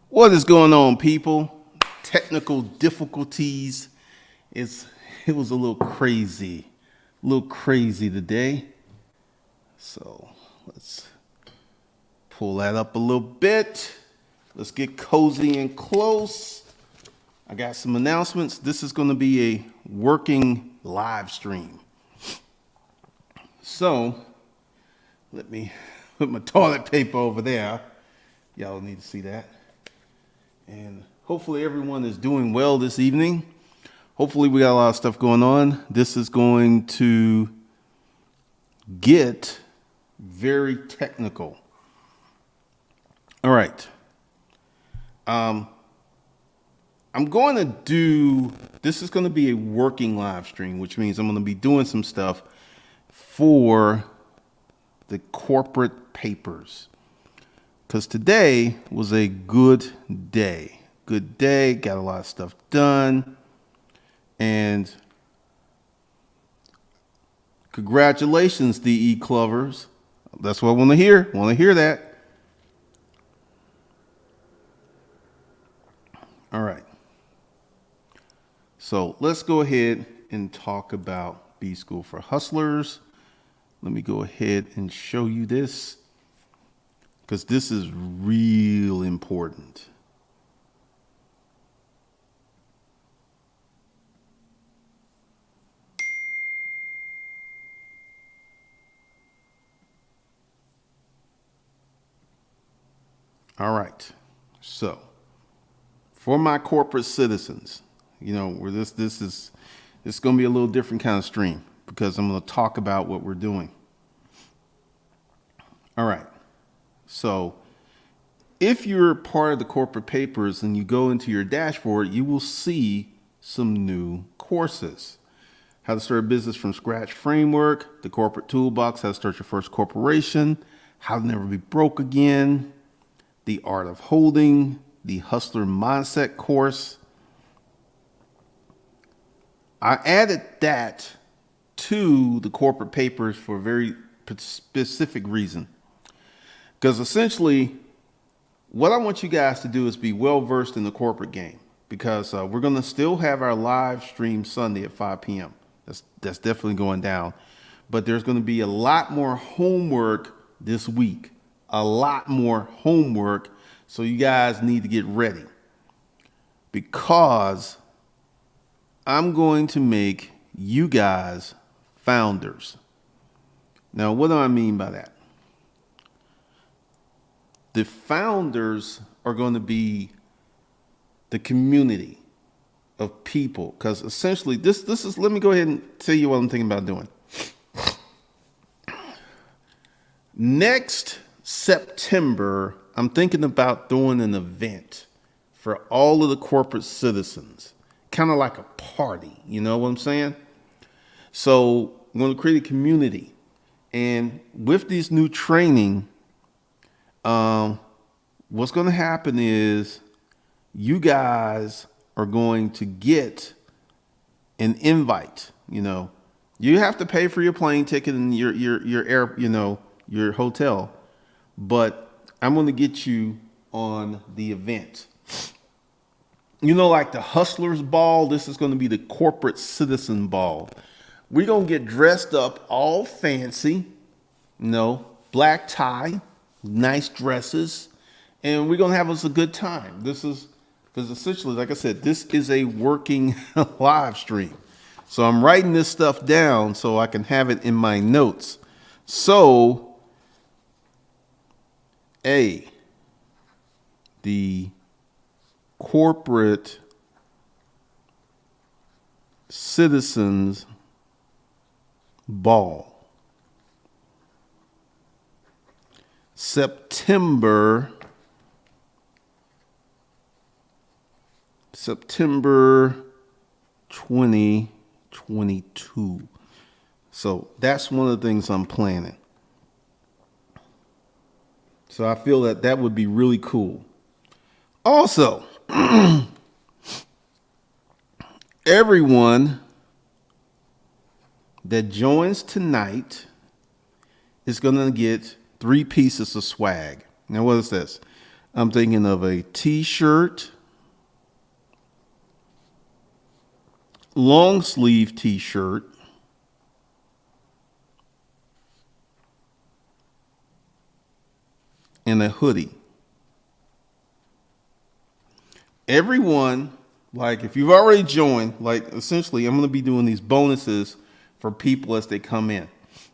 What is going on, people? Technical difficulties. It was a little crazy today. So let's pull that up a little bit. Let's get cozy and close. I got some announcements. This is going to be a working live stream. So let me put my toilet paper over there. Y'all need to see that. And hopefully everyone is doing well this evening. Hopefully we got a lot of stuff going on. This is going to get very technical. All right. I'm going to do, this is going to be a working live stream, which means I'm going to be doing some stuff for the corporate papers. Because today was a good day. Good day, got a lot of stuff done. And congratulations, DE Clovers. That's what I want to hear. Want to hear that. All right. So let's go ahead and talk about B School for Hustlers. Let me go ahead and show you this, because this is real important. All right. So for my corporate citizens, you know, where this is going to be a little different kind of stream, because I'm going to talk about what we're doing. All right. So if you're part of the corporate papers and you go into your dashboard, you will see some new courses. How to start a business from scratch framework, the corporate toolbox, how to start your first corporation, how to never be broke again, the art of holding, the hustler mindset course. I added that to the corporate papers for a very specific reason. Because essentially, what I want you guys to do is be well versed in the corporate game, because we're going to still have our live stream Sunday at 5 p.m. That's definitely going down. But there's going to be a lot more homework this week, a lot more homework. So you guys need to get ready, because I'm going to make you guys founders. Now, what do I mean by that? The founders are going to be the community of people, because essentially this is, let me go ahead and tell you what I'm thinking about doing. Next September, I'm thinking about doing an event for all of the corporate citizens, kind of like a party, you know what I'm saying? So I'm going to create a community, and with this new training, what's going to happen is you guys are going to get an invite. You know, you have to pay for your plane ticket and your air, you know, your hotel, but I'm going to get you on the event. You know, like the Hustlers Ball, this is going to be the Corporate Citizen Ball. We're going to get dressed up all fancy, you know, black tie, nice dresses, and we're going to have us a good time. This is, because essentially, like I said, this is a working live stream. So I'm writing this stuff down so I can have it in my notes. So, the Corporate Citizens Ball. September 2022. So that's one of the things I'm planning. So I feel that that would be really cool. Also, everyone that joins tonight is going to get 3 pieces of swag. Now, what is this? I'm thinking of a t-shirt, long sleeve t-shirt, and a hoodie. Everyone, like if you've already joined, like essentially I'm going to be doing these bonuses for people as they come in.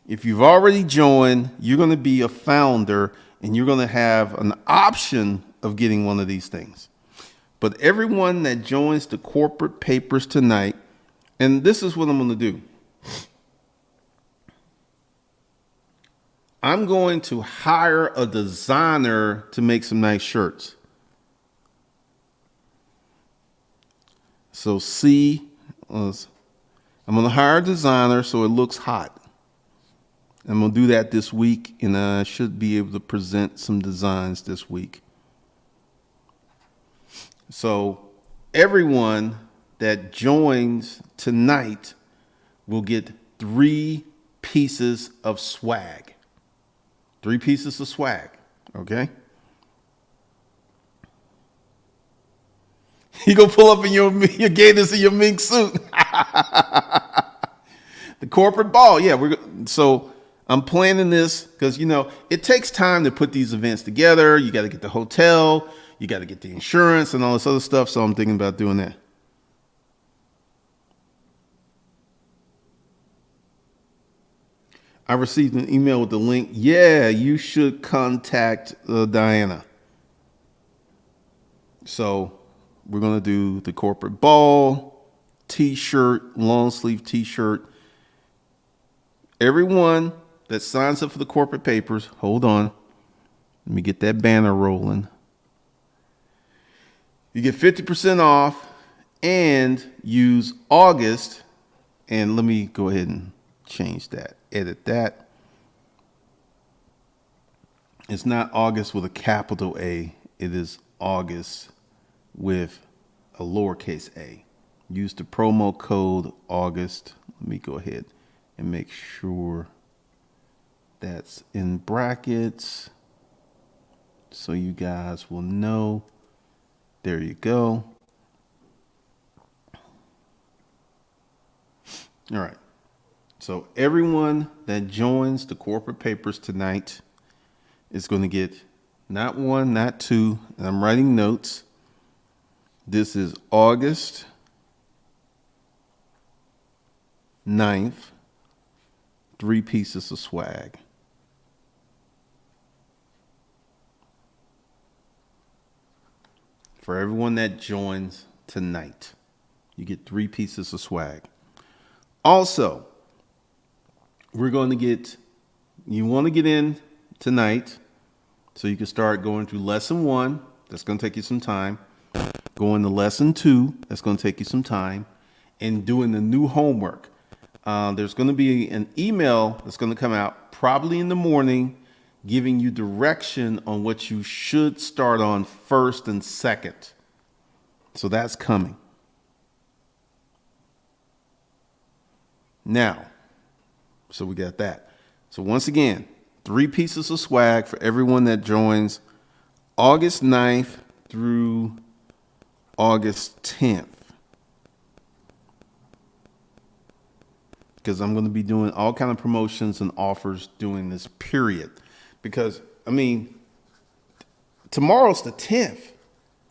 If you've already joined, you're going to be a founder and you're going to have an option of getting one of these things. But everyone that joins the corporate papers tonight, and this is what I'm going to do. I'm going to hire a designer to make some nice shirts. So I'm going to hire a designer so it looks hot. I'm going to do that this week, and I should be able to present some designs this week. So everyone that joins tonight will get 3 pieces of swag. 3 pieces of swag, okay? You gonna pull up in your gators and your mink suit. The corporate ball, yeah. So I'm planning this because it takes time to put these events together. You got to get the hotel, you got to get the insurance and all this other stuff. So I'm thinking about doing that. I received an email with the link. Yeah, you should contact Diana. So we're going to do the corporate ball, t-shirt, long sleeve t-shirt. Everyone that signs up for the corporate papers, hold on. Let me get that banner rolling. You get 50% off and use August. And let me go ahead and change that, edit that. It's not August with a capital A. It is August with a lowercase a. Use the promo code August. Let me go ahead and make sure that's in brackets so you guys will know. There you go. All right. So everyone that joins the corporate papers tonight is going to get not 1, not 2, and I'm writing notes. This is August 9th, 3 pieces of swag. For everyone that joins tonight, you get 3 pieces of swag. Also, we're going to you want to get in tonight so you can start going through lesson 1. That's going to take you some time. Going to lesson 2. That's going to take you some time. And doing the new homework. There's going to be an email that's going to come out probably in the morning giving you direction on what you should start on first and second. So that's coming. Now, so we got that. So once again, 3 pieces of swag for everyone that joins August 9th through August 10th. Because I'm going to be doing all kind of promotions and offers during this period. Because, tomorrow's the 10th.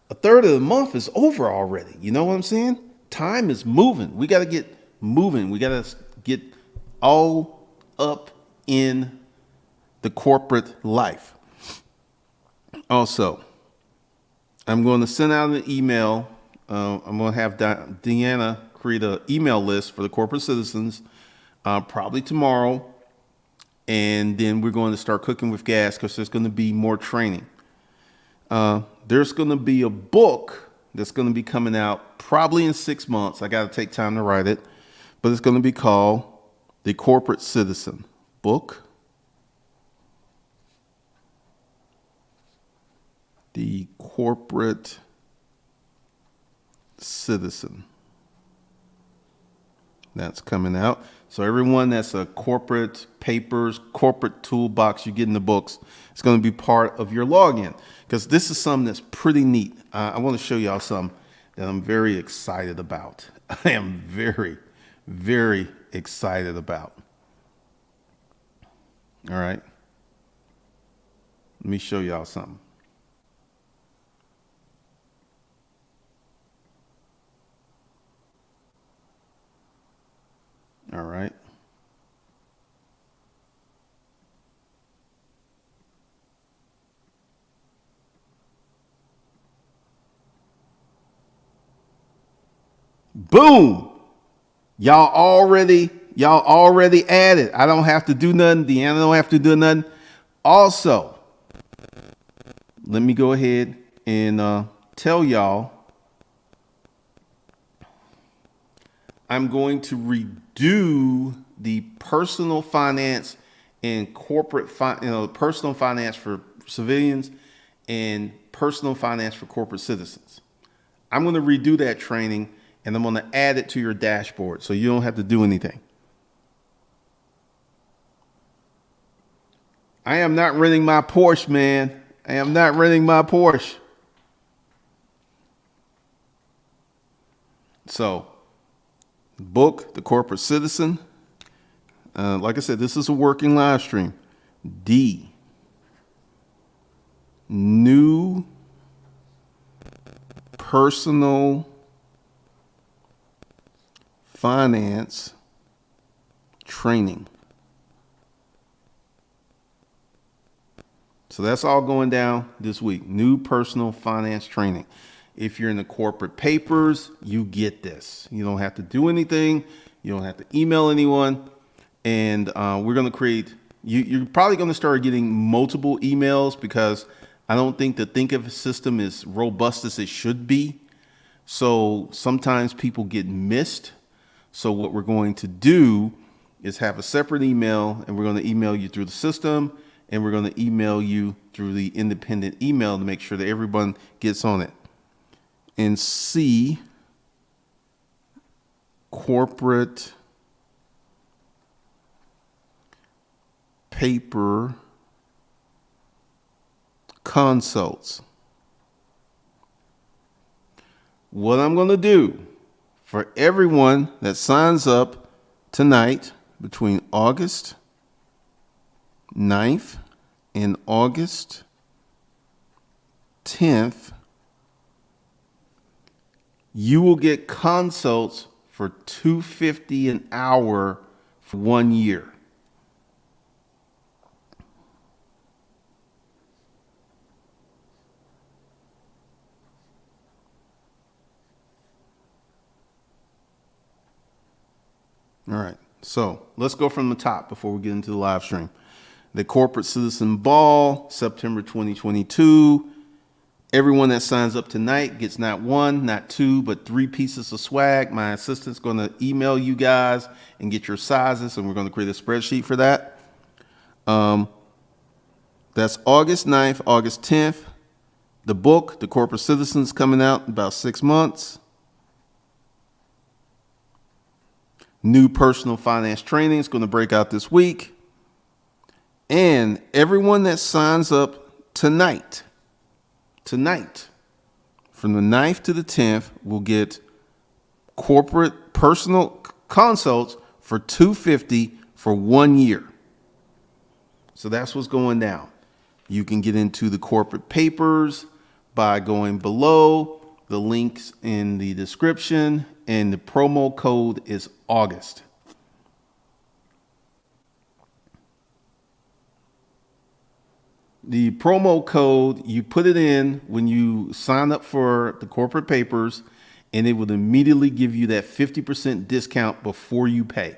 A third of the month is over already. You know what I'm saying? Time is moving. We got to get moving. We got to get all up in the corporate life. Also, I'm going to send out an email. I'm going to have Deanna create an email list for the corporate citizens probably tomorrow. And then we're going to start cooking with gas because there's going to be more training. There's going to be a book that's going to be coming out probably in 6 months. I got to take time to write it. But it's going to be called The Corporate Citizen Book. The Corporate Citizen. that's coming out. So everyone that's a corporate papers, corporate toolbox you get in the books, it's going to be part of your login, because this is something that's pretty neat. I want to show y'all something that I'm very excited about. I am very, very excited about. All right. Let me show y'all something. All right. Boom. Y'all already added. I don't have to do nothing. Deanna don't have to do nothing. Also, let me go ahead and tell y'all I'm going to redo the personal finance and corporate personal finance for civilians and personal finance for corporate citizens. I'm going to redo that training, and I'm going to add it to your dashboard so you don't have to do anything. I am not renting my Porsche, man. I am not renting my Porsche. So, book, The Corporate Citizen. Like I said, this is a working live stream. D. New personal finance training. So that's all going down this week. New personal finance training. If you're in the corporate papers, you get this. You don't have to do anything. You don't have to email anyone. And we're going to create, you're probably going to start getting multiple emails, because I don't think the Think of a system is robust as it should be. So sometimes people get missed. So what we're going to do is have a separate email, and we're going to email you through the system, and we're going to email you through the independent email to make sure that everyone gets on it. And C, corporate paper consults. What I'm going to do for everyone that signs up tonight between August 9th and August 10th, you will get consults for $250 an hour for 1 year. All right, so let's go from the top before we get into the live stream. The Corporate Citizen Ball, September 2022. Everyone that signs up tonight gets not one, not two, but 3 pieces of swag. My assistant's going to email you guys and get your sizes, and we're going to create a spreadsheet for that. That's August 9th, August 10th. The book, The Corporate Citizen's coming out in about 6 months. New personal finance training is going to break out this week. And everyone that signs up tonight, from the 9th to the 10th, will get corporate personal consults for $250 for 1 year. So that's what's going down. You can get into the corporate papers by going below the links in the description, and the promo code is August. The promo code, you put it in when you sign up for the corporate papers, and it will immediately give you that 50% discount before you pay.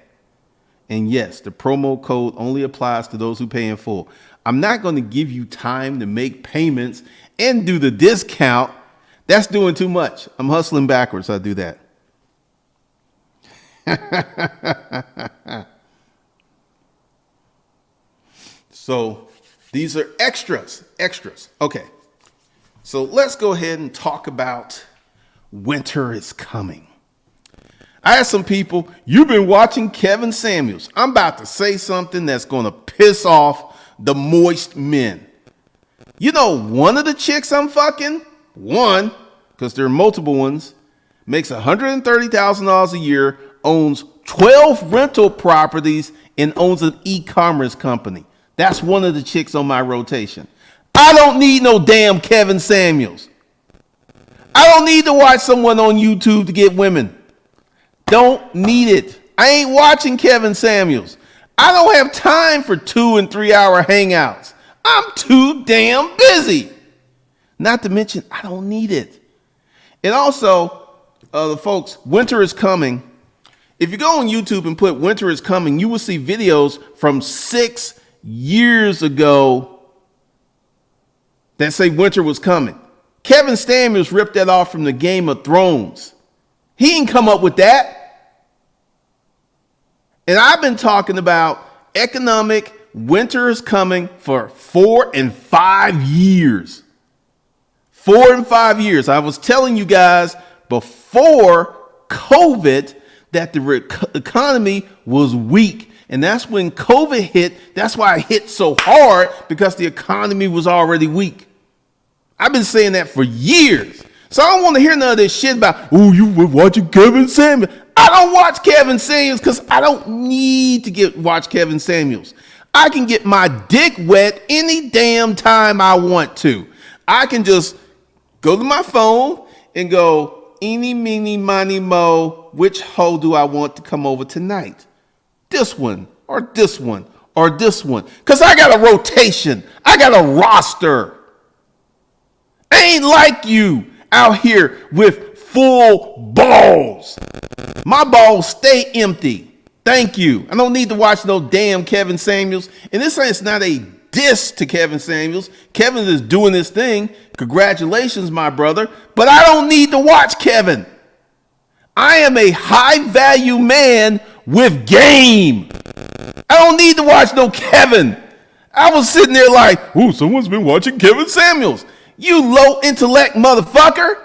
And yes, the promo code only applies to those who pay in full. I'm not going to give you time to make payments and do the discount. That's doing too much. I'm hustling backwards. I do that. So these are extras. Okay. So let's go ahead and talk about winter is coming. I asked some people, you've been watching Kevin Samuels. I'm about to say something that's going to piss off the moist men. You know, one of the chicks I'm fucking, one, because there are multiple ones, makes $130,000 a year, owns 12 rental properties, and owns an e-commerce company. That's one of the chicks on my rotation. I don't need no damn Kevin Samuels. I don't need to watch someone on YouTube to get women. Don't need it. I ain't watching Kevin Samuels. I don't have time for 2 and 3 hour hangouts. I'm too damn busy. Not to mention, I don't need it. And also, the folks, winter is coming. If you go on YouTube and put winter is coming, you will see videos from 6 years ago that say winter was coming. Kevin Samuels ripped that off from the Game of Thrones. He didn't come up with that. And I've been talking about economic winter is coming for 4 and 5 years. 4 and 5 years. I was telling you guys before COVID that the economy was weak. And that's when COVID hit. That's why it hit so hard, because the economy was already weak. I've been saying that for years. So I don't want to hear none of this shit about, oh, you were watching Kevin Samuels. I don't watch Kevin Samuels because I don't need to watch Kevin Samuels. I can get my dick wet any damn time I want to. I can just go to my phone and go, eeny, meeny, miny, mo, which hoe do I want to come over tonight? This one, or this one, or this one. Because I got a rotation. I got a roster. I ain't like you out here with full balls. My balls stay empty. Thank you. I don't need to watch no damn Kevin Samuels. And this is not a diss to Kevin Samuels. Kevin is doing his thing. Congratulations, my brother. But I don't need to watch Kevin. I am a high value man with game. I don't need to watch no Kevin. I was sitting there like, ooh, someone's been watching Kevin Samuels. You low intellect motherfucker.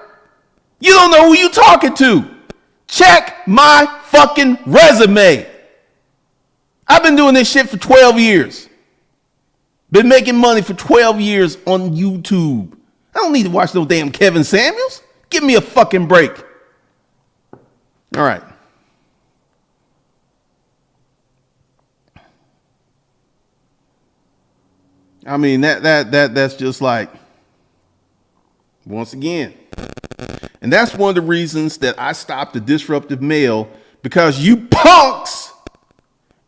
You don't know who you talking to. Check my fucking resume. I've been doing this shit for 12 years. Been making money for 12 years on YouTube. I don't need to watch no damn Kevin Samuels. Give me a fucking break. All right. I mean, that's just like, once again. And that's one of the reasons that I stopped the disruptive male, because you punks,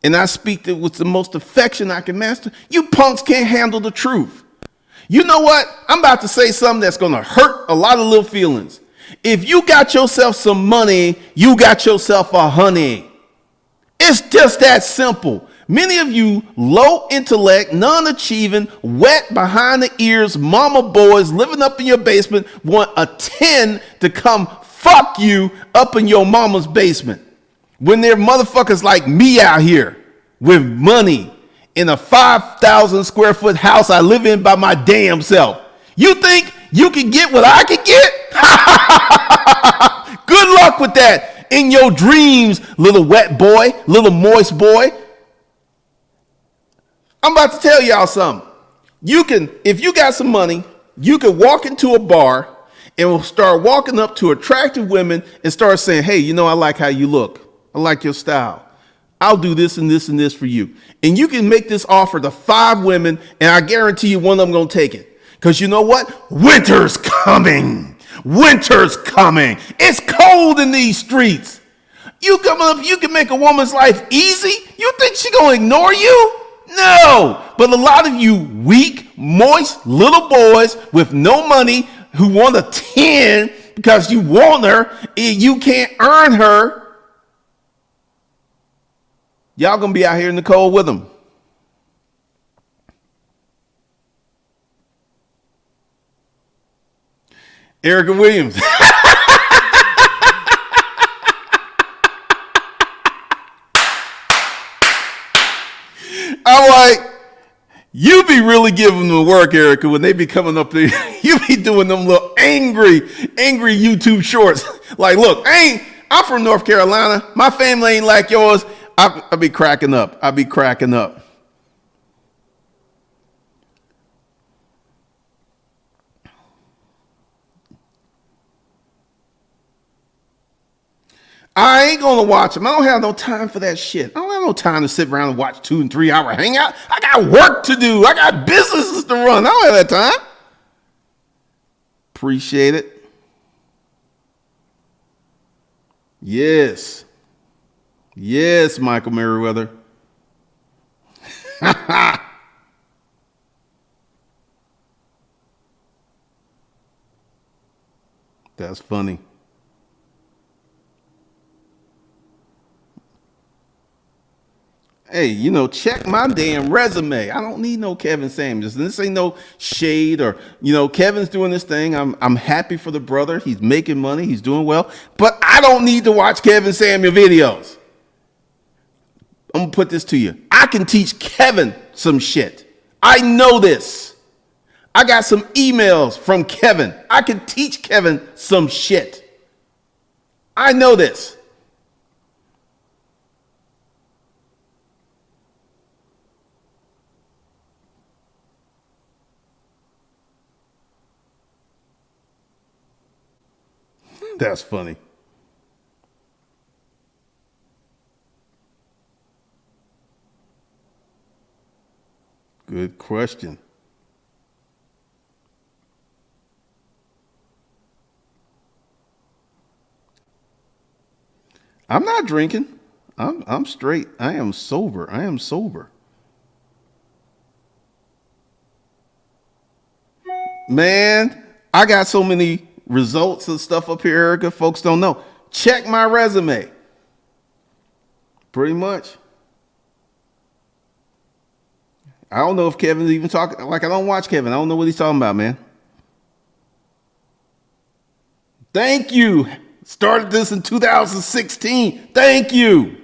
and I speak to with the most affection I can master, you punks can't handle the truth. You know what? I'm about to say something that's going to hurt a lot of little feelings. If you got yourself some money, you got yourself a honey. It's just that simple. Many of you low intellect, non-achieving, wet behind the ears, mama boys living up in your basement want a 10 to come fuck you up in your mama's basement. When there are motherfuckers like me out here with money in a 5,000 square foot house I live in by my damn self. You think you can get what I can get? Good luck with that in your dreams, little wet boy, little moist boy. I'm about to tell y'all something. You can, if you got some money, you can walk into a bar and start walking up to attractive women and start saying, hey, you know, I like how you look. I like your style. I'll do this and this and this for you. And you can make this offer to 5 women, and I guarantee you one of them going to take it. Because you know what? Winter's coming. Winter's coming. It's cold in these streets. You come up, you can make a woman's life easy. You think she going to ignore you? No, but a lot of you weak, moist little boys with no money who want a 10 because you want her and you can't earn her. Y'all gonna be out here in the cold with them. Erica Williams. I'm like, you be really giving them work, Erica, when they be coming up there. You be doing them little angry YouTube shorts. Like, look, I I'm from North Carolina. My family ain't like yours. I be cracking up. I be cracking up. I ain't gonna watch them. I don't have no time for that shit. I don't have no time to sit around and watch 2 and 3 hour hangout. I got work to do. I got businesses to run. I don't have that time. Appreciate it. Yes. Yes, Michael Merriweather. That's funny. Hey, check my damn resume. I don't need no Kevin Samuels. This ain't no shade or, Kevin's doing this thing. I'm happy for the brother. He's making money. He's doing well. But I don't need to watch Kevin Samuel videos. I'm going to put this to you. I can teach Kevin some shit. I know this. I got some emails from Kevin. I can teach Kevin some shit. I know this. That's funny. Good question. I'm not drinking. I'm straight. I am sober. I am sober. Man, I got so many results and stuff up here, Erica. Folks don't know. Check my resume. Pretty much. I don't know if Kevin's even talking. Like, I don't watch Kevin. I don't know what he's talking about, man. Thank you. Started this in 2016. Thank you.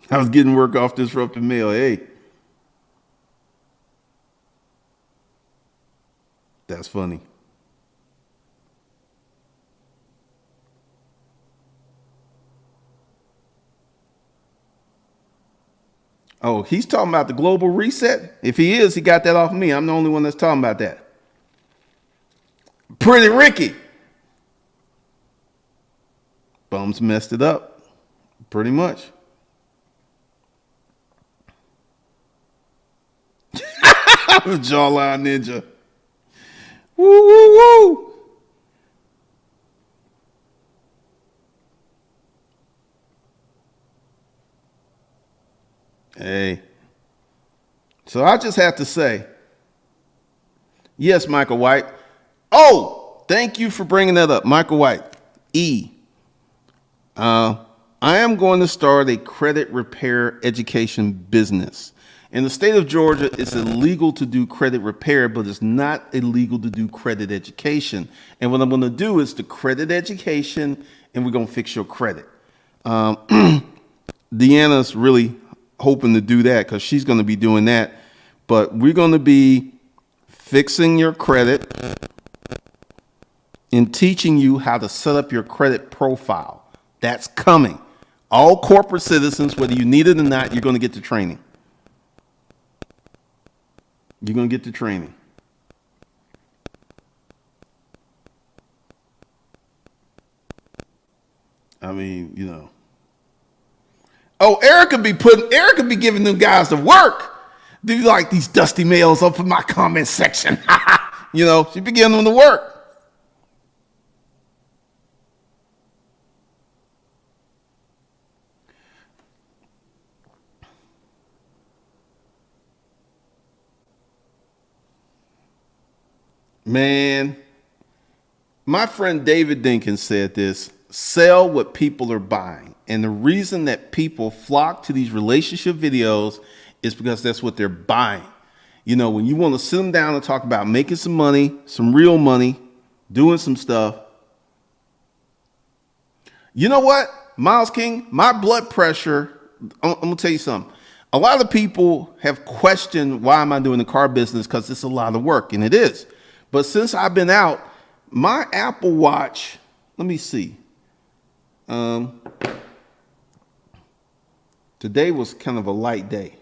I was getting work off disruptive mail. Hey. That's funny. Oh, he's talking about the global reset? If he is, he got that off of me. I'm the only one that's talking about that. Pretty Ricky. Bums messed it up. Pretty much. Jawline Ninja. Woo, woo, woo. Hey. So I just have to say, yes, Michael White. Oh, thank you for bringing that up, Michael White. I am going to start a credit repair education business. In the state of Georgia, it's illegal to do credit repair, but it's not illegal to do credit education. And what I'm going to do is the credit education, and we're going to fix your credit. Deanna's really hoping to do that because she's going to be doing that. But we're going to be fixing your credit and teaching you how to set up your credit profile. That's coming. All corporate citizens, whether you need it or not, you're going to get the training. You're going to get the training. I mean, Oh, Erica be giving them guys the work. Do like these dusty mails up in my comment section. She be giving them the work. Man, my friend David Dinkins said this: sell what people are buying. And the reason that people flock to these relationship videos is because that's what they're buying. When you want to sit them down and talk about making some money, some real money, doing some stuff. You know what, Miles King, my blood pressure, I'm going to tell you something. A lot of people have questioned why am I doing the car business because it's a lot of work, and it is. But since I've been out, my Apple Watch let me see. Today was kind of a light day.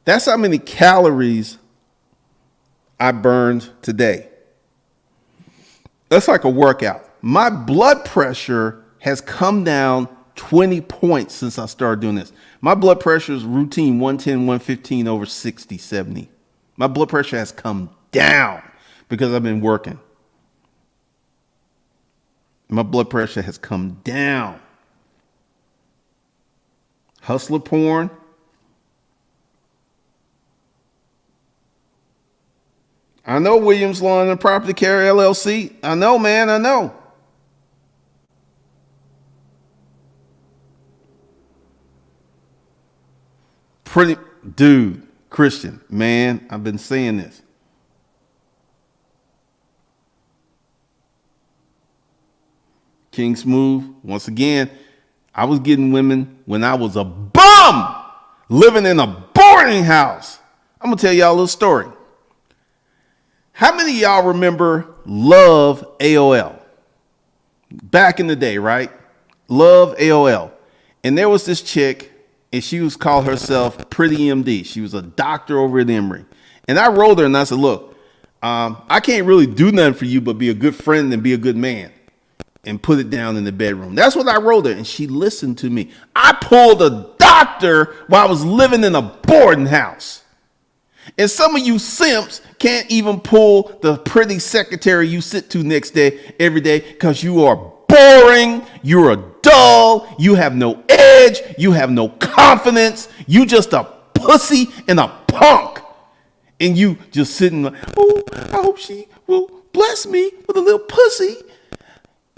That's how many calories I burned today. That's like a workout. My blood pressure has come down 20 points since I started doing this. My blood pressure is routine 110, 115 over 60, 70. My blood pressure has come down because I've been working. My blood pressure has come down. Hustler porn. I know Williams Lawn and Property Care LLC. I know, man, I know. Dude, Christian, man, I've been saying this. King Smooth, once again, I was getting women when I was a bum living in a boarding house. I'm going to tell y'all a little story. How many of y'all remember Love AOL? Back in the day, right? Love AOL. And there was this chick, and she was called herself Pretty MD. She was a doctor over at Emory. And I rolled her and I said, look, I can't really do nothing for you but be a good friend and be a good man. And put it down in the bedroom. That's what I wrote her. And she listened to me. I pulled a doctor while I was living in a boarding house. And some of you simps can't even pull the pretty secretary you sit to next day, every day, because you are boring. You're a dull. You have no edge. You have no confidence. You just a pussy and a punk. And you just sitting like, oh, I hope she will bless me with a little pussy.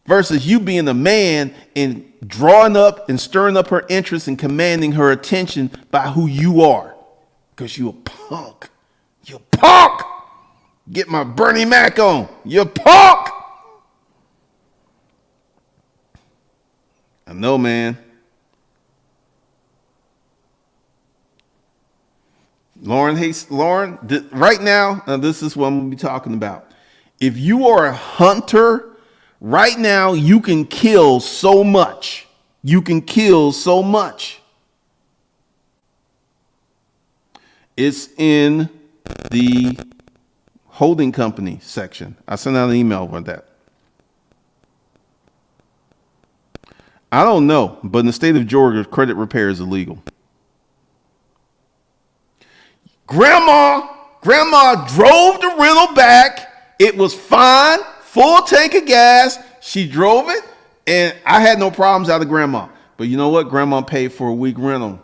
Versus you being a man and drawing up and stirring up her interest and commanding her attention by who you are. Because you a punk. You a punk. Get my Bernie Mac on. You a punk. I know, man. Lauren, right now, this is what I'm going to be talking about. If you are a hunter, right now, you can kill so much. You can kill so much. It's in the holding company section. I sent out an email with that. I don't know, but in the state of Georgia, credit repair is illegal. Grandma drove the rental back. It was fine. Full tank of gas. She drove it, and I had no problems out of grandma. But you know what? Grandma paid for a week rental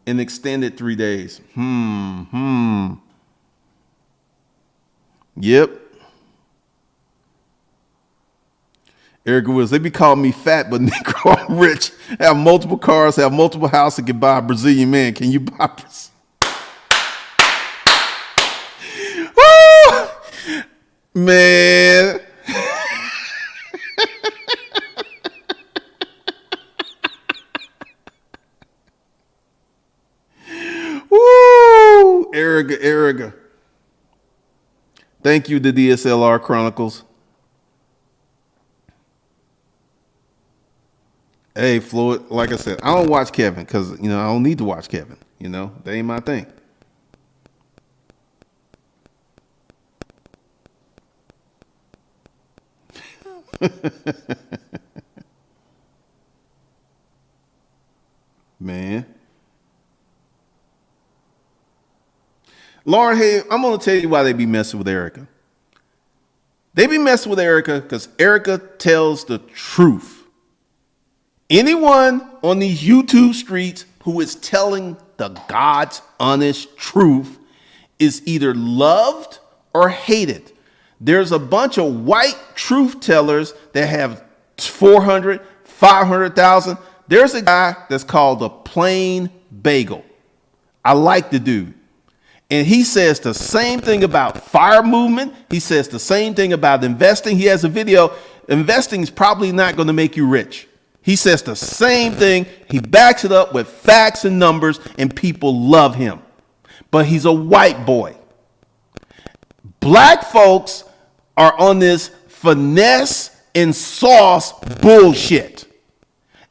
and extended 3 days. Yep. Erica Wills, they be calling me fat, but Negro, I'm rich. Have multiple cars, have multiple houses, and can buy a Brazilian man. Can you buy Brazilian? Man. Woo! Erica. Thank you to DSLR Chronicles. Hey, Floyd, like I said, I don't watch Kevin because, I don't need to watch Kevin. That ain't my thing. Man. Lauren, hey, I'm going to tell you why they be messing with Erica. They be messing with Erica because Erica tells the truth. Anyone on these YouTube streets who is telling the God's honest truth is either loved or hated. There's a bunch of white truth tellers that have 400, 500,000. There's a guy that's called a Plain Bagel. I like the dude. And he says the same thing about fire movement. He says the same thing about investing. He has a video. Investing is probably not going to make you rich. He says the same thing. He backs it up with facts and numbers, and people love him. But he's a white boy. Black folks are on this finesse and sauce bullshit.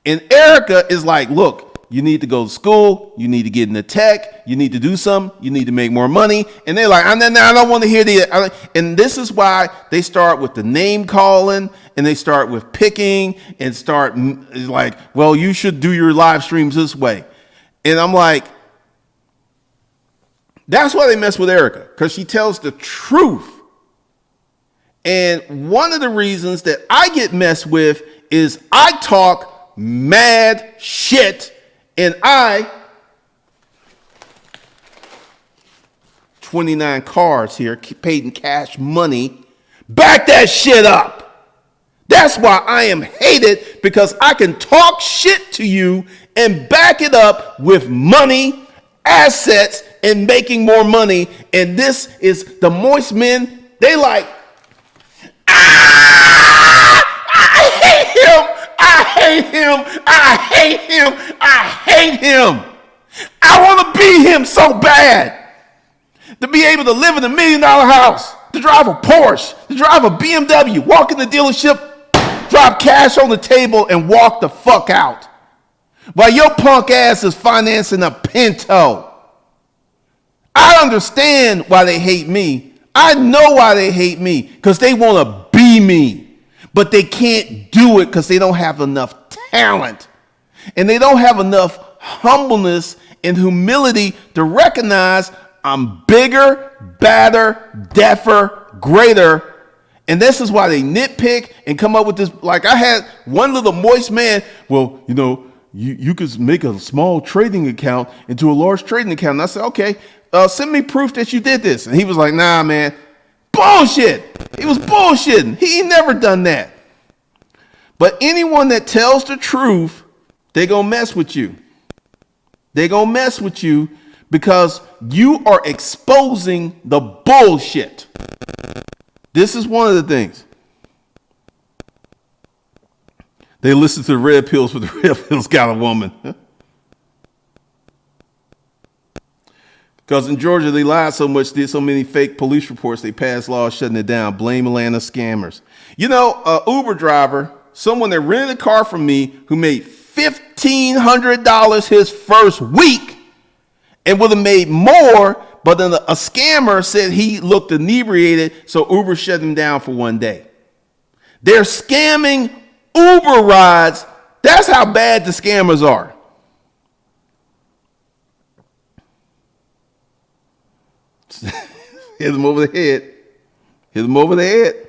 And Erica is like, look, you need to go to school. You need to get into tech. You need to do something. You need to make more money. And they're like, I don't want to hear the. And this is why they start with the name calling and they start with picking and start like, well, you should do your live streams this way. And I'm like, that's why they mess with Erica, because she tells the truth. And one of the reasons that I get messed with is I talk mad shit, and 29 cars here, paid in cash money, back that shit up. That's why I am hated, because I can talk shit to you and back it up with money, assets, and making more money. And this is the moist men. They like, I hate him. I hate him. I hate him. I hate him. I want to be him so bad. To be able to live in $1 million house, to drive a Porsche, to drive a BMW, walk in the dealership, drop cash on the table, and walk the fuck out. While your punk ass is financing a Pinto. I understand why they hate me. I know why they hate me, because they want to be me. But they can't do it because they don't have enough talent. And they don't have enough humbleness and humility to recognize I'm bigger, badder, deafer, greater. And this is why they nitpick and come up with this. Like I had one little moist man, well, you know, you could make a small trading account into a large trading account. And I said, okay, send me proof that you did this. And he was like, nah, man. Bullshit. He was bullshitting. He ain't never done that. But anyone that tells the truth, they gonna mess with you. They gonna mess with you because you are exposing the bullshit. This is one of the things. They listen to the red pills, but the red pills got a woman. Because in Georgia, they lied so much, did so many fake police reports, they passed laws shutting it down. Blame Atlanta scammers. You know, an Uber driver, someone that rented a car from me who made $1,500 his first week and would have made more, but then a scammer said he looked inebriated, so Uber shut him down for one day. They're scamming Uber rides. That's how bad the scammers are. Hit them over the head. Hit them over the head.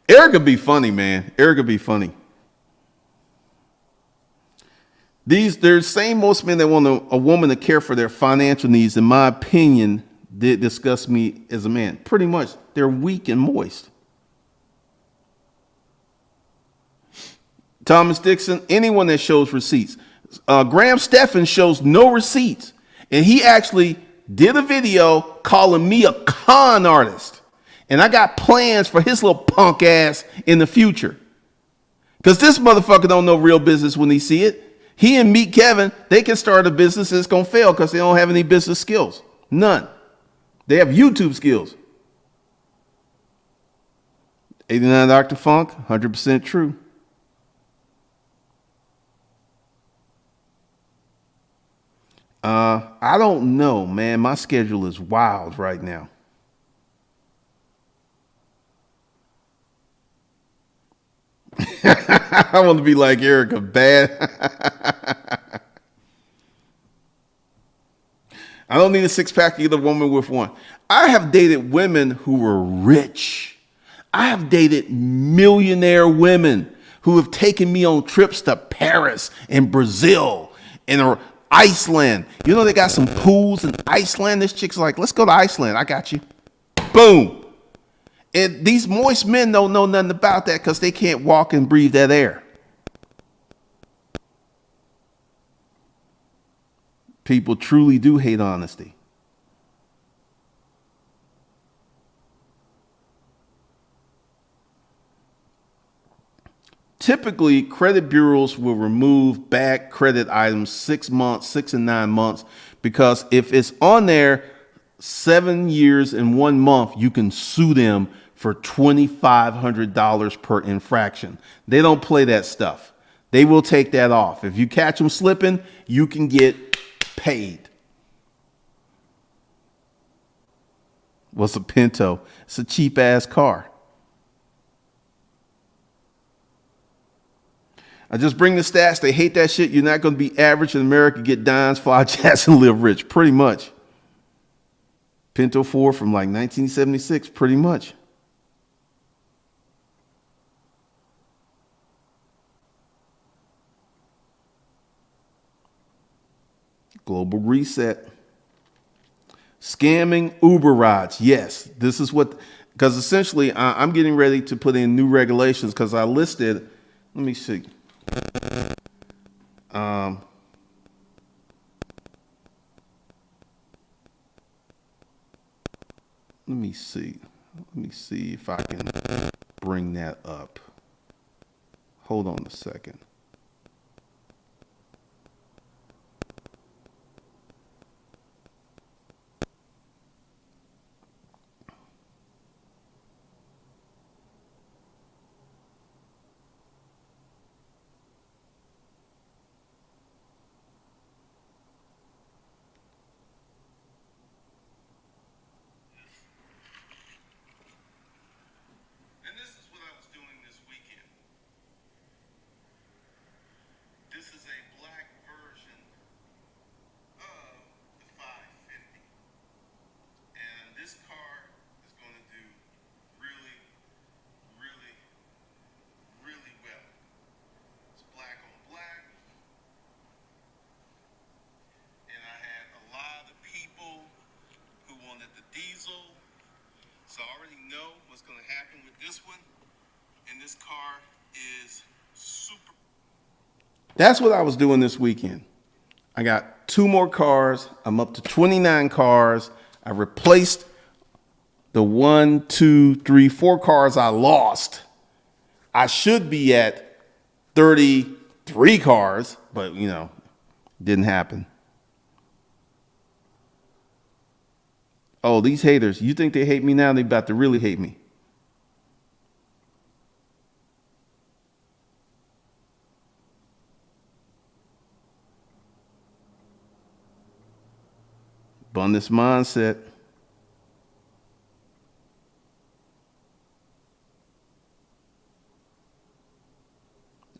Erica be funny, man. Erica be funny. There's same most men that want a woman to care for their financial needs, in my opinion, did disgust me as a man. Pretty much, they're weak and moist. Thomas Dixon, anyone that shows receipts. Graham Stephan shows no receipts. And he actually did a video calling me a con artist. And I got plans for his little punk ass in the future. Because this motherfucker don't know real business when he see it. He and Meet Kevin, they can start a business and it's going to fail because they don't have any business skills. None. They have YouTube skills. 89 Dr. Funk, 100% true. I don't know, man. My schedule is wild right now. I want to be like Erica, bad. I don't need a six-pack to get a woman with one. I have dated women who were rich. I have dated millionaire women who have taken me on trips to Paris and Brazil and Iceland. You know, they got some pools in Iceland. This chick's like, let's go to Iceland. I got you. Boom. And these moist men don't know nothing about that because they can't walk and breathe that air. People truly do hate honesty. Typically, credit bureaus will remove bad credit items 6 months, 6 and 9 months, because if it's on there 7 years and 1 month, you can sue them for $2,500 per infraction. They don't play that stuff. They will take that off. If you catch them slipping, you can get paid. What's a Pinto? It's a cheap ass car. I just bring the stats. They hate that shit. You're not going to be average in America, get dimes, fly jets, and live rich. Pretty much. Pinto 4 from like 1976, pretty much. Global reset. Scamming Uber rides. Yes, this is what, because essentially I'm getting ready to put in new regulations because I listed, let me see. Let me see if I can bring that up. Hold on a second. So I already know what's going to happen with this one. And this car is super. That's what I was doing this weekend. I got 2 more cars. I'm up to 29 cars. I replaced the 1, 2, 3, 4 cars I lost. I should be at 33 cars, but you know, didn't happen. Oh, these haters, you think they hate me now? They about to really hate me. Abundance mindset.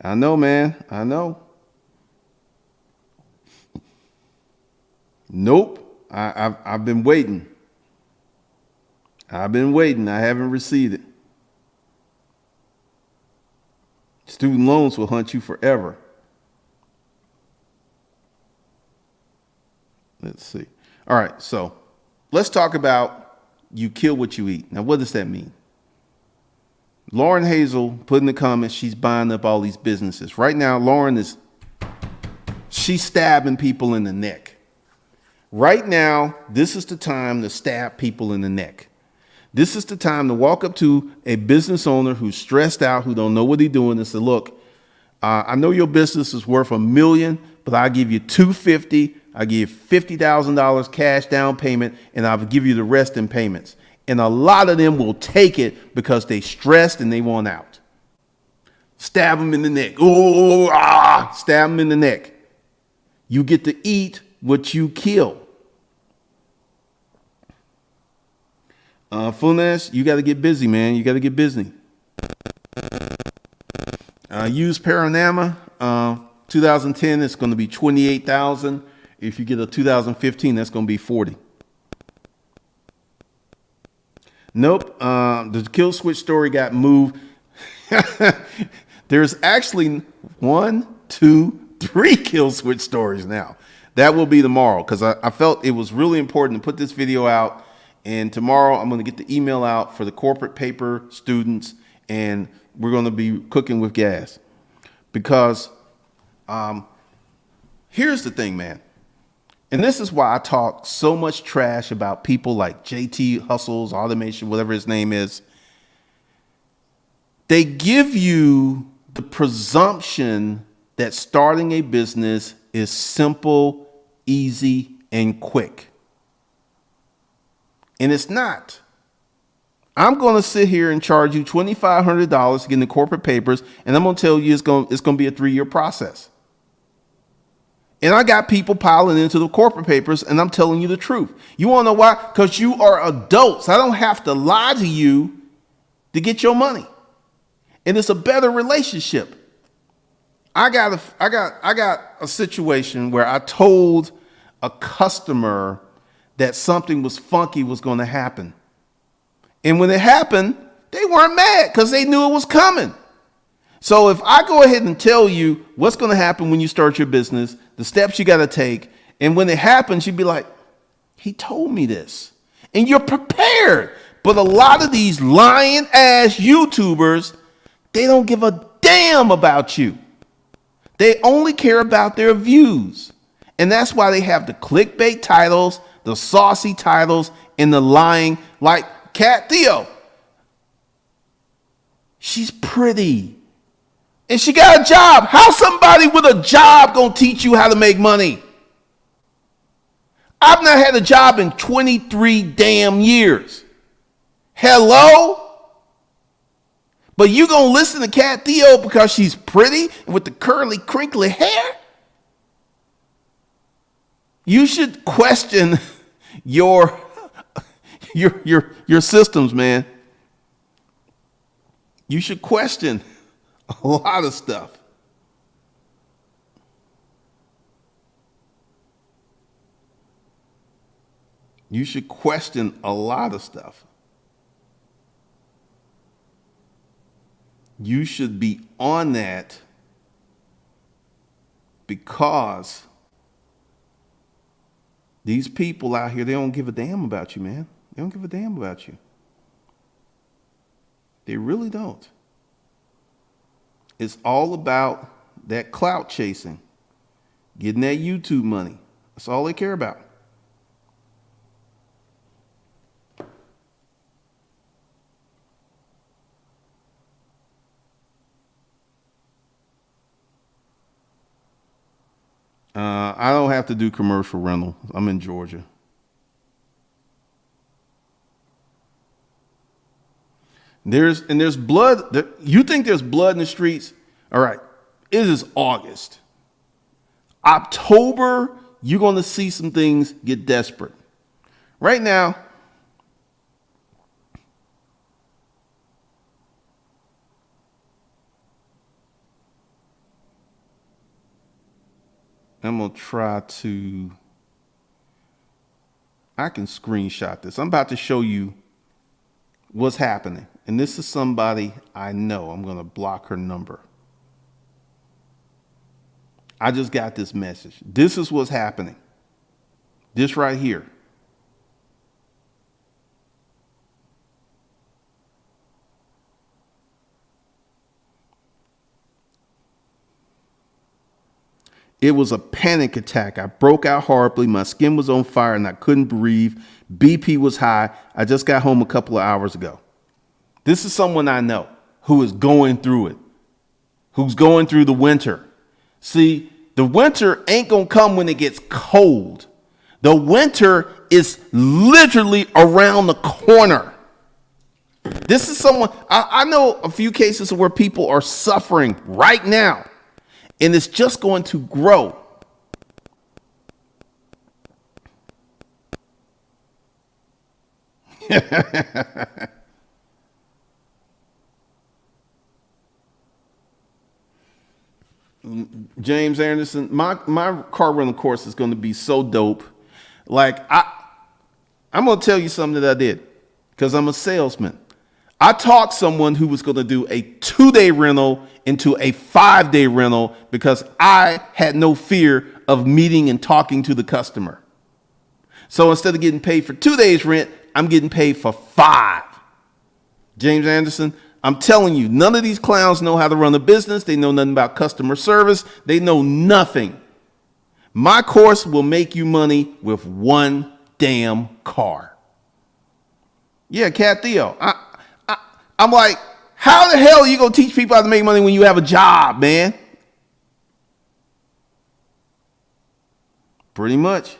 I know, man. I know. Nope. I've been waiting. I've been waiting. I haven't received it. Student loans will hunt you forever. Let's see. All right, so let's talk about you kill what you eat. Now, what does that mean? Lauren Hazel put in the comments she's buying up all these businesses. Right now, Lauren she's stabbing people in the neck. Right now, this is the time to stab people in the neck. This is the time to walk up to a business owner who's stressed out, who don't know what he's doing, and say, look, I know your business is worth $1 million, but I'll give you $250. I'll give you $50,000 cash down payment, and I'll give you the rest in payments. And a lot of them will take it because they stressed and they want out. Stab them in the neck. Stab them in the neck. You get to eat what you kill. Funes, you got to get busy, man. You got to get busy. Use Paranama. 2010, it's going to be 28,000. If you get a 2015, that's going to be 40. Nope. The kill switch story got moved. There's actually 1, 2, 3 kill switch stories now. That will be tomorrow because I felt it was really important to put this video out. And tomorrow I'm going to get the email out for the corporate paper students, and we're going to be cooking with gas. Because here's the thing, man. And this is why I talk so much trash about people like JT Hustles, Automation, whatever his name is. They give you the presumption that starting a business is simple, easy, and quick. And it's not. I'm going to sit here and charge you $2,500 to get in the corporate papers, and I'm going to tell you it's going to be a 3-year process. And I got people piling into the corporate papers, and I'm telling you the truth. You want to know why? Because you are adults. I don't have to lie to you to get your money. And it's a better relationship. I got a situation where I told a customer that something was funky was going to happen. And when it happened, they weren't mad because they knew it was coming. So if I go ahead and tell you what's going to happen when you start your business, the steps you got to take, and when it happens, you'd be like, he told me this. And you're prepared. But a lot of these lying ass YouTubers, they don't give a damn about you. They only care about their views. And that's why they have the clickbait titles, the saucy titles, and the lying, like Cat Theo. She's pretty. And she got a job. How's somebody with a job gonna teach you how to make money? I've not had a job in 23 damn years. Hello? But you gonna listen to Cat Theo because she's pretty with the curly, crinkly hair? You should question your systems, man. You should question a lot of stuff. You should question a lot of stuff. You should be on that because these people out here, they don't give a damn about you, man. They don't give a damn about you. They really don't. It's all about that clout chasing, getting that YouTube money. That's all they care about. I don't have to do commercial rental. I'm in Georgia. There's blood. You think there's blood in the streets? All right. It is August. October, you're going to see some things get desperate. Right now, I'm going to try to, I can screenshot this. I'm about to show you what's happening. And this is somebody I know. I'm going to block her number. I just got this message. This is what's happening. This right here. It was a panic attack. I broke out horribly. My skin was on fire and I couldn't breathe. BP was high. I just got home a couple of hours ago. This is someone I know who is going through it, who's going through the winter. See, the winter ain't going to come when it gets cold. The winter is literally around the corner. This is someone, I know a few cases where people are suffering right now. And it's just going to grow. James Anderson, my car rental course is going to be so dope. Like I'm going to tell you something that I did because I'm a salesman. I taught someone who was going to do a 2-day rental into a 5-day rental because I had no fear of meeting and talking to the customer. So instead of getting paid for 2 days rent, I'm getting paid for 5. James Anderson, I'm telling you, none of these clowns know how to run a business. They know nothing about customer service. They know nothing. My course will make you money with one damn car. Yeah, Cat Theo. I'm like, how the hell are you going to teach people how to make money when you have a job, man? Pretty much.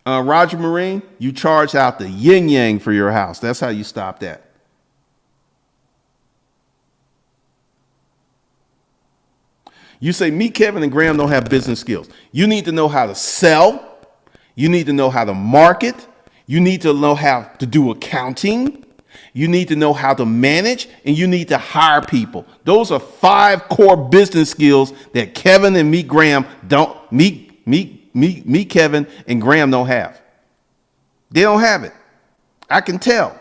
Roger Marine, you charge out the yin yang for your house. That's how you stop that. You say, me, Kevin, and Graham don't have business skills. You need to know how to sell. You need to know how to market. You need to know how to do accounting. You need to know how to manage, and you need to hire people. Those are 5 core business skills that Kevin and me, Graham don't. Me, Kevin, and Graham don't have. They don't have it. I can tell.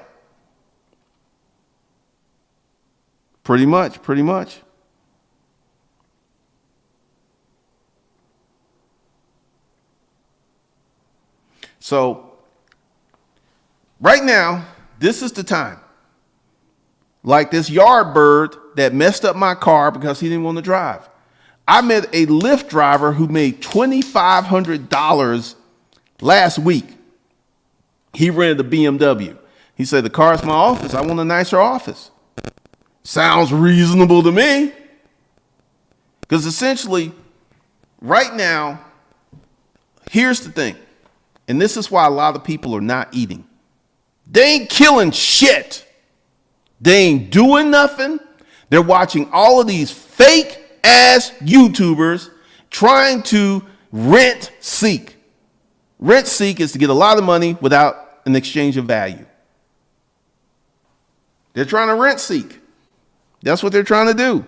Pretty much. So right now, this is the time. Like this yard bird that messed up my car because he didn't want to drive. I met a Lyft driver who made $2,500 last week. He rented a BMW. He said, the car's my office. I want a nicer office. Sounds reasonable to me. Because essentially, right now, here's the thing. And this is why a lot of people are not eating. They ain't killing shit. They ain't doing nothing. They're watching all of these fake ass YouTubers trying to rent seek. Rent seek is to get a lot of money without an exchange of value. They're trying to rent seek. That's what they're trying to do.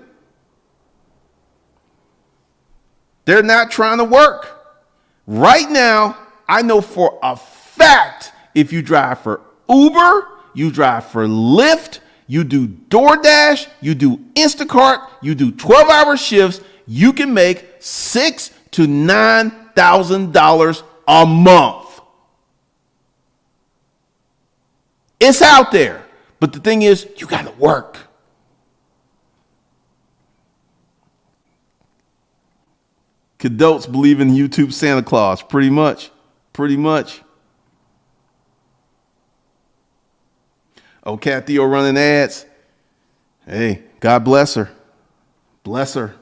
They're not trying to work. Right now, I know for a fact if you drive for Uber, you drive for Lyft, you do DoorDash, you do Instacart, you do 12-hour shifts, you can make $6,000 to $9,000 a month. It's out there. But the thing is, you got to work. Adults believe in YouTube Santa Claus, pretty much. Oh, Kathy are running ads. Hey, God bless her. Bless her.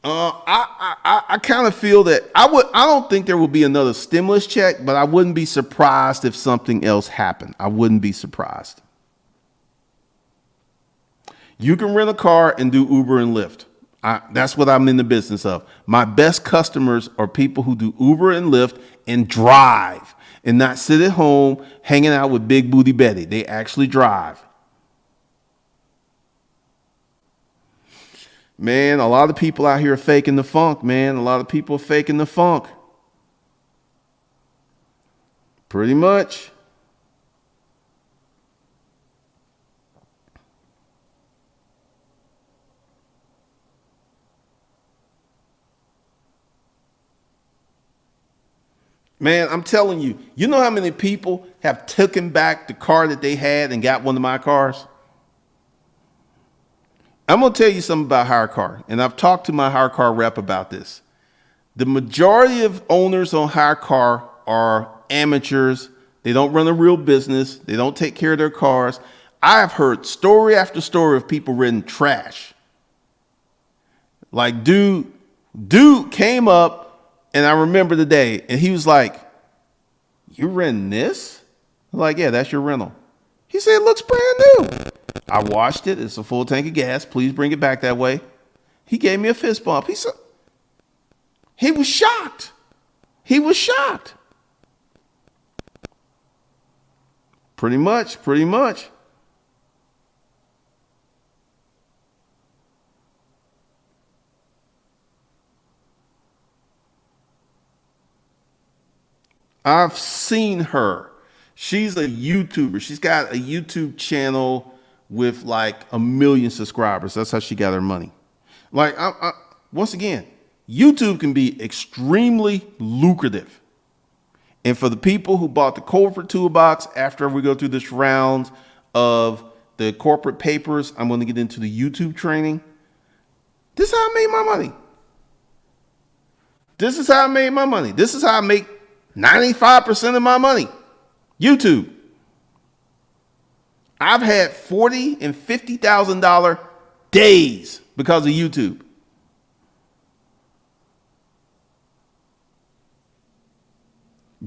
I kind of feel that I don't think there will be another stimulus check, but I wouldn't be surprised if something else happened. I wouldn't be surprised. You can rent a car and do Uber and Lyft. That's what I'm in the business of. My best customers are people who do Uber and Lyft and drive and not sit at home hanging out with Big Booty Betty. They actually drive. Man, a lot of people out here are faking the funk, man. A lot of people are faking the funk. Pretty much. Man, I'm telling you, you know how many people have taken back the car that they had and got one of my cars? I'm going to tell you something about hire car, and I've talked to my hire car rep about this. The majority of owners on hire car are amateurs. They don't run a real business. They don't take care of their cars. I've heard story after story of people renting trash. Like dude came up, and I remember the day, and he was like, "You renting this?" I'm like, "Yeah, that's your rental." He said, "It looks brand new." I washed it. It's a full tank of gas. Please bring it back that way. He gave me a fist bump. He said, he was shocked. He was shocked. Pretty much. I've seen her. She's a YouTuber. She's got a YouTube channel with like 1 million subscribers. That's how she got her money. Like, once again, YouTube can be extremely lucrative. And for the people who bought the corporate toolbox, after we go through this round of the corporate papers, I'm going to get into the YouTube training. This is how I made my money. This is how I make 95% of my money. YouTube. I've had $40,000 and $50,000 days because of YouTube.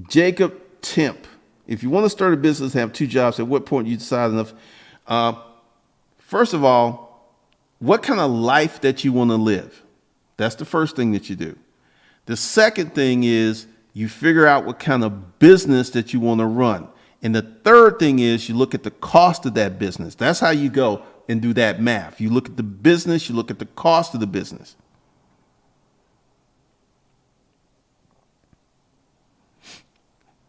Jacob Temp. If you want to start a business, have two jobs, at what point you decide enough? First of all, what kind of life that you want to live? That's the first thing that you do. The second thing is you figure out what kind of business that you want to run. And the third thing is you look at the cost of that business. That's how you go and do that math. You look at the business, you look at the cost of the business.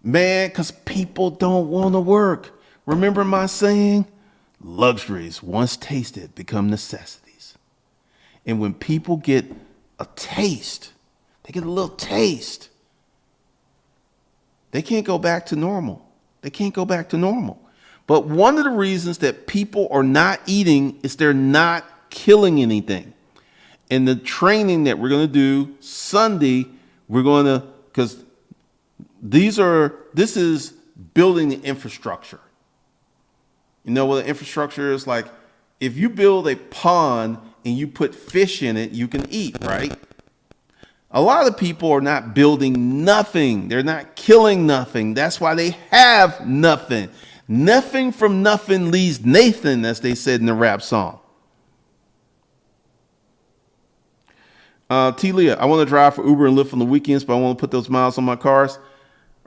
Man, because people don't want to work. Remember my saying? Luxuries, once tasted, become necessities. And when people get a taste, they get a little taste, they can't go back to normal. They can't go back to normal. But one of the reasons that people are not eating is they're not killing anything. And the training that we're going to do Sunday, we're going to, because this is building the infrastructure. You know what the infrastructure is? Like if you build a pond and you put fish in it, you can eat, right? A lot of people are not building nothing. They're not killing nothing. That's why they have nothing. Nothing from nothing leaves Nathan, as they said in the rap song. T. Leah, I want to drive for Uber and Lyft on the weekends, but I want to put those miles on my cars.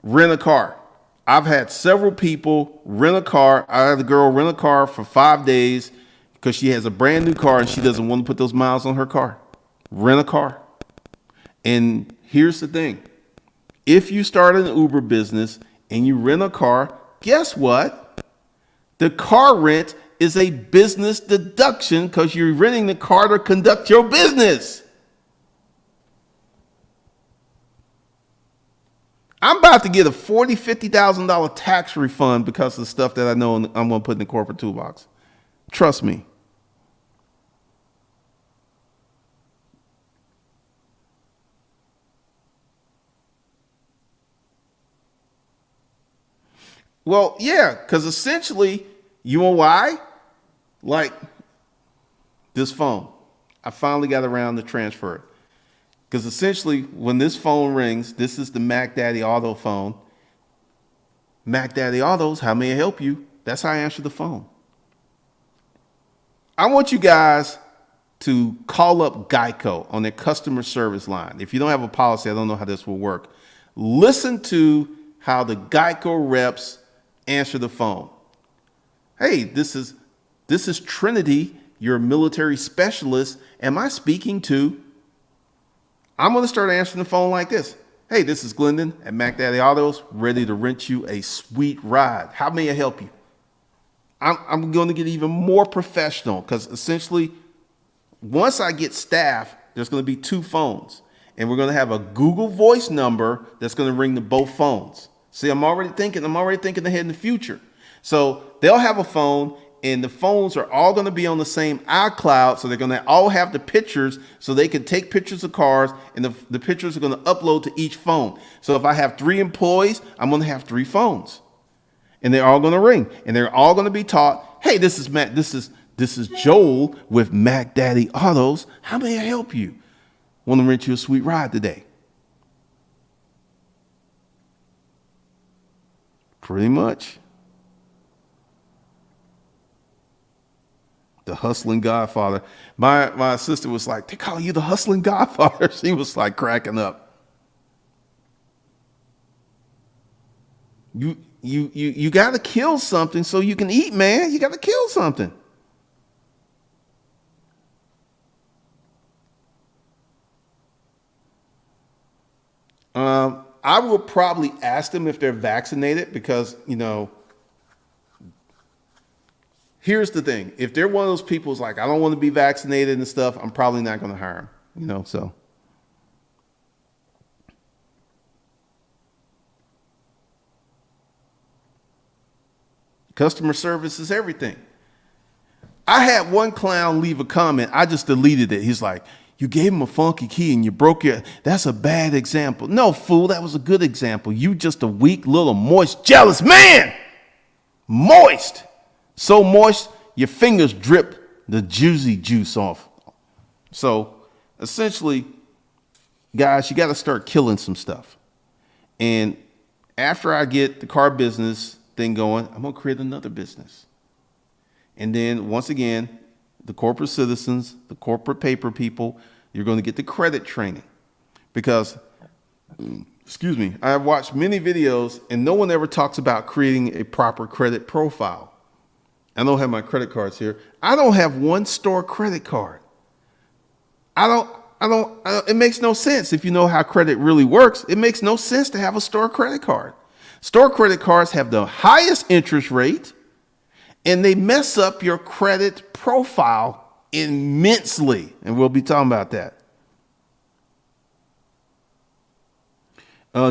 Rent a car. I've had several people rent a car. I had a girl rent a car for 5 days because she has a brand new car and she doesn't want to put those miles on her car. Rent a car. And here's the thing. If you start an Uber business and you rent a car, guess what? The car rent is a business deduction because you're renting the car to conduct your business. I'm about to get a $40,000, $50,000 tax refund because of the stuff that I know I'm going to put in the corporate toolbox. Trust me. Well, yeah, because essentially, you know why? Like this phone. I finally got around to transfer it. Because essentially, when this phone rings, this is the Mac Daddy Auto phone. Mac Daddy Autos, how may I help you? That's how I answer the phone. I want you guys to call up Geico on their customer service line. If you don't have a policy, I don't know how this will work. Listen to how the Geico reps answer the phone. Hey, this is Trinity, your military specialist. Am I speaking to? I'm going to start answering the phone like this. Hey, this is Glendon at Mac Daddy Autos, ready to rent you a sweet ride. How may I help you? I'm going to get even more professional because essentially, once I get staff, there's going to be two phones. And we're going to have a Google Voice number that's going to ring to both phones. See, I'm already thinking ahead in the future. So they'll have a phone and the phones are all going to be on the same iCloud. So they're going to all have the pictures so they can take pictures of cars and the pictures are going to upload to each phone. So if I have 3 employees, I'm going to have 3 phones and they're all going to ring and they're all going to be taught. Hey, this is Matt. This is Joel with Mac Daddy Autos. How may I help you? Want to rent you a sweet ride today? Pretty much. The hustling Godfather. My sister was like, they call you the hustling Godfather. She was like cracking up. You got to kill something so you can eat, man. You got to kill something. I will probably ask them if they're vaccinated because, here's the thing. If they're one of those people who's like, I don't want to be vaccinated and stuff, I'm probably not going to hire them, so. Customer service is everything. I had one clown leave a comment. I just deleted it. He's like, you gave him a funky key and you broke that's a bad example. No, fool, that was a good example. You just a weak, little, moist, jealous man. Moist. So moist, your fingers drip the juicy juice off. So essentially, guys, you got to start killing some stuff. And After I get the car business thing going, I'm going to create another business. And then once again, the corporate citizens, the corporate paper people, you're going to get the credit training. Because, excuse me, I've watched many videos and no one ever talks about creating a proper credit profile. I don't have my credit cards here. I don't have one store credit card. It makes no sense. If you know how credit really works, it makes no sense to have a store credit card. Store credit cards have the highest interest rate and they mess up your credit profile immensely. And we'll be talking about that.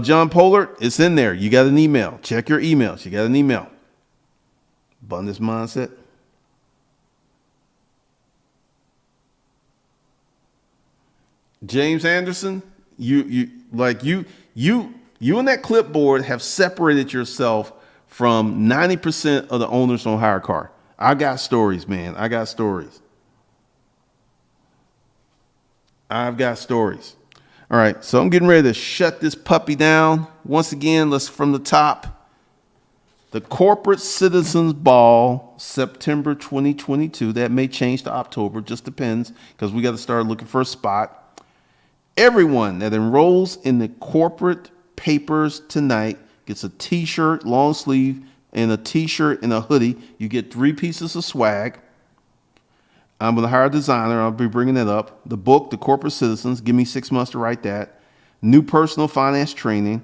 John Pollard, it's in there. You got an email. Check your emails. You got an email. Abundance mindset. James Anderson, you and that clipboard have separated yourself from 90% of the owners on HireCar. I got stories, man. I got stories. I've got stories. All right, so I'm getting ready to shut this puppy down. Once again, let's from the top. The Corporate Citizens Ball, September 2022. That may change to October, just depends, because we got to start looking for a spot. Everyone that enrolls in the corporate papers tonight gets a t-shirt, long sleeve, and a t-shirt and a hoodie. You get 3 pieces of swag. I'm going to hire a designer. I'll be bringing that up. The book, The Corporate Citizens. Give me 6 months to write that. New personal finance training.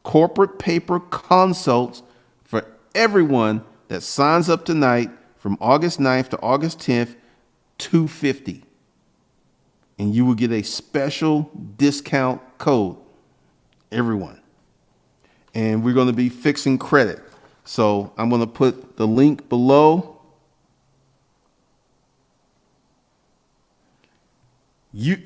Corporate paper consults for everyone that signs up tonight from August 9th to August 10th, $250. And you will get a special discount code. Everyone. And we're going to be fixing credit. So I'm going to put the link below. I'm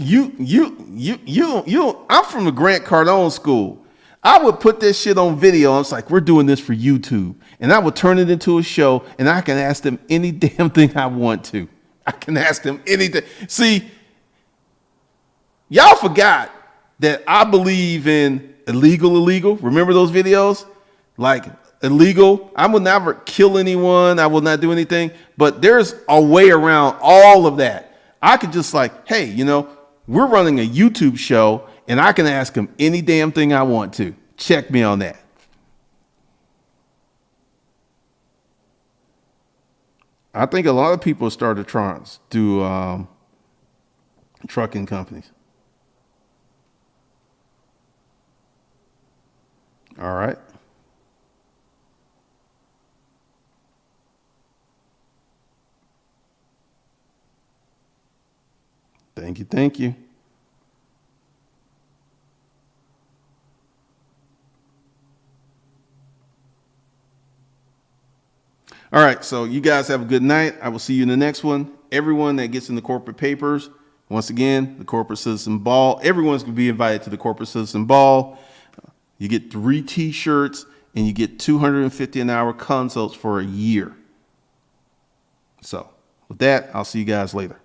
from the Grant Cardone school. I would put this shit on video. I was like, we're doing this for YouTube. And I would turn it into a show and I can ask them any damn thing I want to. I can ask them anything. See, y'all forgot that I believe in illegal. Remember those videos? Like illegal. I will never kill anyone. I will not do anything. But there's a way around all of that. I could just like, hey, we're running a YouTube show and I can ask them any damn thing I want to. Check me on that. I think a lot of people started trying to do trucking companies. All right. Thank you. All right, so you guys have a good night. I will see you in the next one. Everyone that gets in the corporate papers, once again, the Corporate Citizen Ball. Everyone's going to be invited to the Corporate Citizen Ball. You get 3 t-shirts and you get $250 an hour consults for a year. So with that, I'll see you guys later.